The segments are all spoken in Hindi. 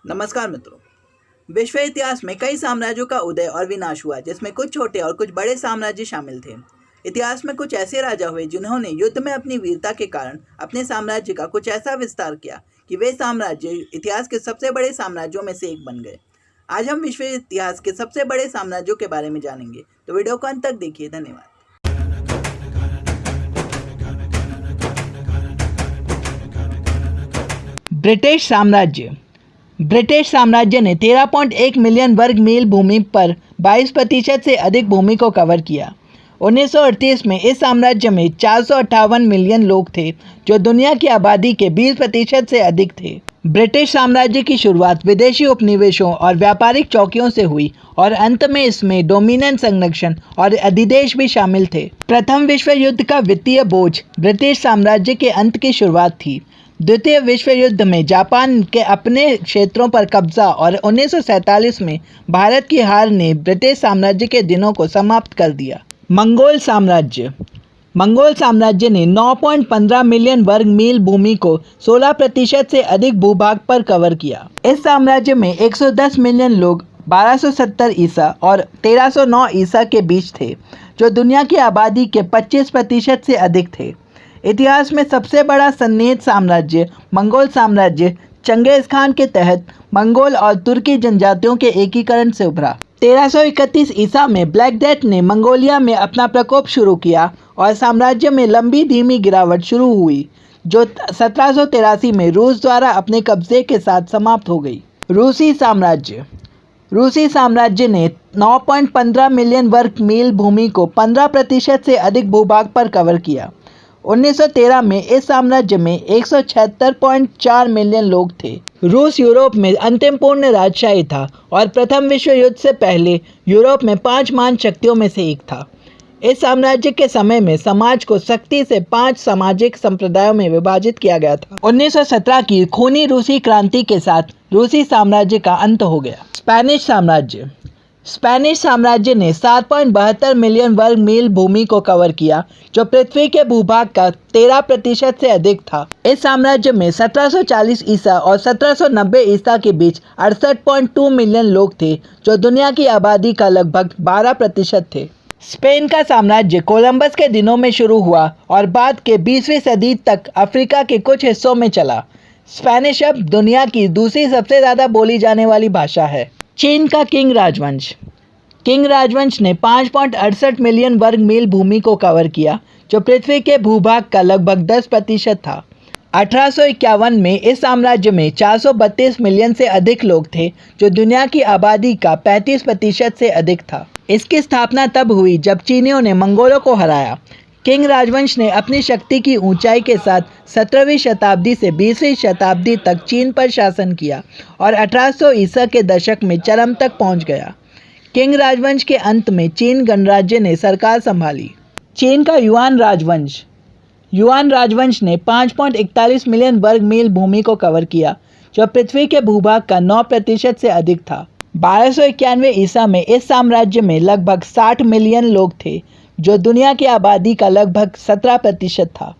नमस्कार मित्रों। विश्व इतिहास में कई साम्राज्यों का उदय और विनाश हुआ, जिसमें कुछ छोटे और कुछ बड़े साम्राज्य शामिल थे। इतिहास में कुछ ऐसे राजा हुए जिन्होंने युद्ध में अपनी वीरता के कारण अपने साम्राज्य का कुछ ऐसा विस्तार किया कि वे साम्राज्य इतिहास के सबसे बड़े साम्राज्यों में से एक बन गए। आज हम विश्व इतिहास के सबसे बड़े साम्राज्यों के बारे में जानेंगे, तो वीडियो को अंत तक देखिए। धन्यवाद। ब्रिटिश साम्राज्य। ब्रिटिश साम्राज्य ने 13.1 मिलियन वर्ग मील भूमि पर 22% से अधिक भूमि को कवर किया। 1938 में इस साम्राज्य में 458 मिलियन लोग थे, जो दुनिया की आबादी के 20% से अधिक थे। ब्रिटिश साम्राज्य की शुरुआत विदेशी उपनिवेशों और व्यापारिक चौकियों से हुई और अंत में इसमें डोमिनेंस संरक्षण और अधिदेश भी शामिल थे। प्रथम विश्व युद्ध का वित्तीय बोझ ब्रिटिश साम्राज्य के अंत की शुरुआत थी। द्वितीय विश्व युद्ध में जापान के अपने क्षेत्रों पर कब्जा और 1947 में भारत की हार ने ब्रिटिश साम्राज्य के दिनों को समाप्त कर दिया। मंगोल साम्राज्य। मंगोल साम्राज्य ने 9.15 मिलियन वर्ग मील भूमि को 16% से अधिक भूभाग पर कवर किया। इस साम्राज्य में 110 मिलियन लोग 1270 ईसा और 1309 ईसा के बीच थे, जो दुनिया की आबादी के 25% से अधिक थे। इतिहास में सबसे बड़ा सन्निहित साम्राज्य मंगोल साम्राज्य चंगेज खान के तहत मंगोल और तुर्की जनजातियों के एकीकरण से उभरा। 1331 ईसा में ब्लैक डेथ ने मंगोलिया में अपना प्रकोप शुरू किया और साम्राज्य में लंबी धीमी गिरावट शुरू हुई, जो 1783 में रूस द्वारा अपने कब्जे के साथ समाप्त हो गई। रूसी साम्राज्य। रूसी साम्राज्य ने 9.15 मिलियन वर्ग मील भूमि को 15% से अधिक भूभाग पर कवर किया। 1913 में इस साम्राज्य में 176.4 मिलियन लोग थे। रूस यूरोप में अंतिम पूर्ण राजशाही था और प्रथम विश्व युद्ध से पहले यूरोप में 5 महान शक्तियों में से एक था। इस साम्राज्य के समय में समाज को सख्ती से 5 सामाजिक संप्रदायों में विभाजित किया गया था। 1917 की खूनी रूसी क्रांति के साथ रूसी साम्राज्य का अंत हो गया। स्पेनिश साम्राज्य। स्पेनिश साम्राज्य ने 7.72 मिलियन वर्ग मील भूमि को कवर किया, जो पृथ्वी के भूभाग का 13% से अधिक था। इस साम्राज्य में 1740 ईसा और 1790 ईसा के बीच 68.2 मिलियन लोग थे, जो दुनिया की आबादी का लगभग 12% थे। स्पेन का साम्राज्य कोलंबस के दिनों में शुरू हुआ और बाद के 20वीं सदी तक अफ्रीका के कुछ हिस्सों में चला। स्पेनिश अब दुनिया की दूसरी सबसे ज़्यादा बोली जाने वाली भाषा है। चीन का किंग राजवंश। किंग राजवंश ने 5.68 मिलियन वर्ग मील भूमि को कवर किया, जो पृथ्वी के भूभाग का लगभग 10% था। 1851 में इस साम्राज्य में 432 मिलियन से अधिक लोग थे, जो दुनिया की आबादी का 35% से अधिक था। इसकी स्थापना तब हुई जब चीनियों ने मंगोलों को हराया। किंग राजवंश ने अपनी शक्ति की ऊंचाई के साथ 17वीं शताब्दी से 20वीं शताब्दी तक चीन पर शासन किया और 1800 ईसा के दशक में चरम तक पहुंच गया। किंग राजवंश के अंत में चीन गणराज्य ने सरकार संभाली। चीन का युआन राजवंश। युआन राजवंश ने 5.41 मिलियन वर्ग मील भूमि को कवर किया, जो पृथ्वी के भूभाग का 9% से अधिक था। 1291 ईसा में इस साम्राज्य में लगभग 60 मिलियन लोग थे, जो दुनिया की आबादी का लगभग 17% था।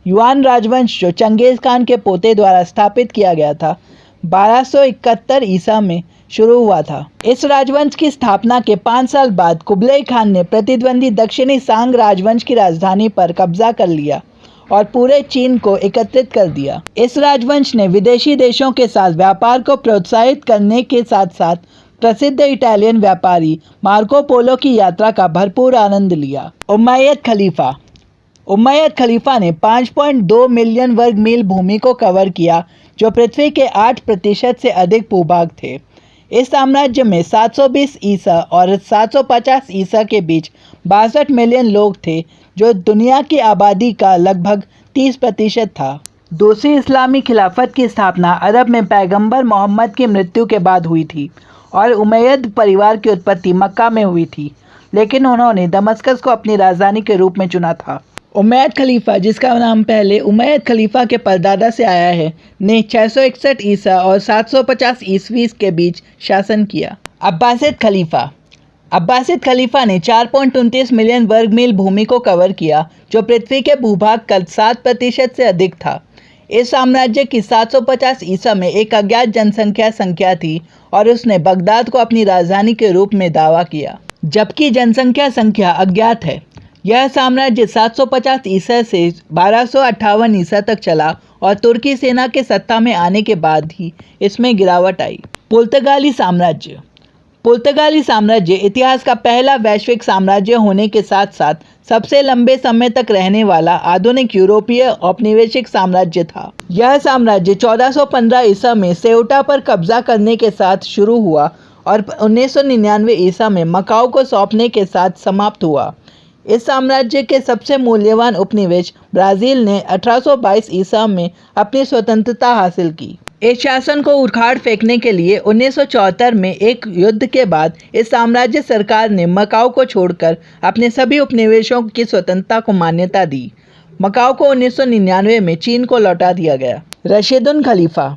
युआन राजवंश, जो चंगेज खान के पोते द्वारा स्थापित किया गया था, 1271 ईसा में शुरू हुआ था। इस राजवंश की स्थापना के 5 साल बाद कुबलई खान ने प्रतिद्वंदी दक्षिणी सांग राजवंश की राजधानी पर कब्जा कर लिया और पूरे चीन को एकत्रित कर दिया। इस राजवंश ने विदेशी देशों के साथ व्यापार को प्रोत्साहित करने के साथ साथ प्रसिद्ध इटालियन व्यापारी मार्को पोलो की यात्रा का भरपूर आनंद लिया। उमैयद खलीफा। उमैयद खलीफा ने 5.2 मिलियन वर्ग मील भूमि को कवर किया, जो पृथ्वी के 8% से अधिक भूभाग थे। इस साम्राज्य में 720 ईसा और 750 ईसा के बीच 62 मिलियन लोग थे, जो दुनिया की आबादी का लगभग 30% था। दूसरी इस्लामी खिलाफत की स्थापना अरब में पैगंबर मोहम्मद की मृत्यु के बाद हुई थी और उमैयद परिवार की उत्पत्ति मक्का में हुई थी, लेकिन उन्होंने दमस्कस को अपनी राजधानी के रूप में चुना था। उमैयद खलीफा, जिसका नाम पहले उमैयद खलीफा के परदादा से आया है, ने 661 ईसा और 750 ईस्वी के बीच शासन किया। अब्बासिद खलीफा। अब्बासिद खलीफा ने 4.29 मिलियन वर्ग मील भूमि को कवर किया, जो पृथ्वी के भूभाग का 7% से अधिक था। इस साम्राज्य की 750 ईसा में एक अज्ञात जनसंख्या थी और उसने बगदाद को अपनी राजधानी के रूप में दावा किया, जबकि जनसंख्या संख्या अज्ञात है। यह साम्राज्य 750 ईसा से 1258 ईसा तक चला और तुर्की सेना के सत्ता में आने के बाद ही इसमें गिरावट आई। पुर्तगाली साम्राज्य। पुर्तगाली साम्राज्य इतिहास का पहला वैश्विक साम्राज्य होने के साथ साथ सबसे लंबे समय तक रहने वाला आधुनिक यूरोपीय औपनिवेशिक साम्राज्य था। यह साम्राज्य 1415 ईसा में सेउटा पर कब्जा करने के साथ शुरू हुआ और 1999 ईसा में मकाओ को सौंपने के साथ समाप्त हुआ। इस साम्राज्य के सबसे मूल्यवान उपनिवेश ब्राज़ील ने 1822 ईसा में अपनी स्वतंत्रता हासिल की। इस शासन को उखाड़ फेंकने के लिए 1974 में एक युद्ध के बाद इस साम्राज्य सरकार ने मकाओ को छोड़कर अपने सभी उपनिवेशों की स्वतंत्रता को मान्यता दी। मकाओ को 1999 में चीन को लौटा दिया गया। रशीदुन खलीफा।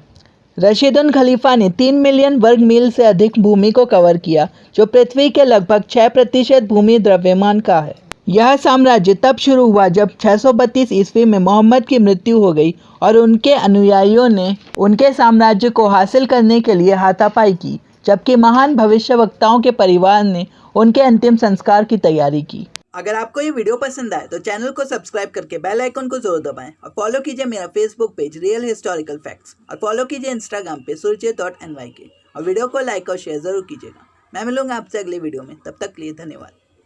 रशीदुन खलीफा ने 3 मिलियन वर्ग मील से अधिक भूमि को कवर किया, जो पृथ्वी के लगभग 6% भूमि द्रव्यमान का है। यह साम्राज्य तब शुरू हुआ जब 632 ईस्वी में मोहम्मद की मृत्यु हो गई और उनके अनुयायियों ने उनके साम्राज्य को हासिल करने के लिए हाथापाई की, जबकि महान भविष्यवक्ताओं के परिवार ने उनके अंतिम संस्कार की तैयारी की। अगर आपको ये वीडियो पसंद आए तो चैनल को सब्सक्राइब करके बेल आइकन को जरूर दबाएं और फॉलो कीजिए मेरा Facebook page real historical facts और फॉलो कीजिए इंस्टाग्राम पे surjit.nyk और वीडियो को लाइक और शेयर जरूर कीजिएगा। मैं मिलूंगा आपसे अगली वीडियो में, तब तक के लिए धन्यवाद।